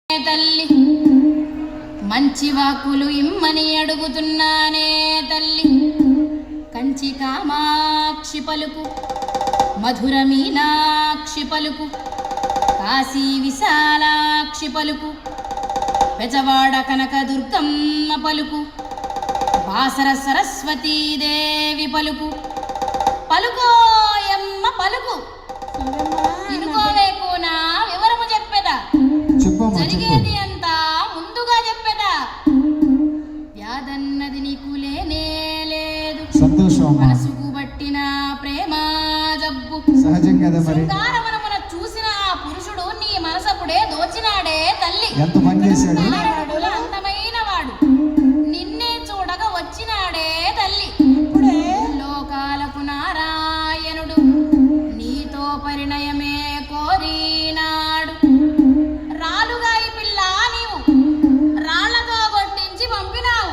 తల్లి మంచి వాక్కులు ఇమ్మని అడుగుతున్నానే తల్లి. కంచి కామాక్షి పలుకు, మధుర మీనాక్షి పలుకు, కాశీ విశాలాక్షి పలుకు, పెజవాడ కనక దుర్గమ్మ పలుకు, బాసర సరస్వతీదేవి పలుకు, పలుకోయమ్మ పలుకు. ఇనుకోవేకునా వివరము చెప్పేదా, జరిగేది అంతా ముందుగా చెప్పేదా. వ్యాధన్నది నీకు లేనే లేదు, మనసుకు పట్టిన ప్రేమ జబ్బు శృంగారవనమున చూసిన ఆ పురుషుడు నీ మనసపుడే దోచినాడే తల్లి. అందమైన వాడు నిన్నే చూడగా వచ్చినాడే తల్లి. లోకాలకు నారాయణుడు నీతో పరిణయమే కోరినాడు. రాలుగాయి పిల్ల నీవు రాళ్లతో కొట్టించి పంపినావు.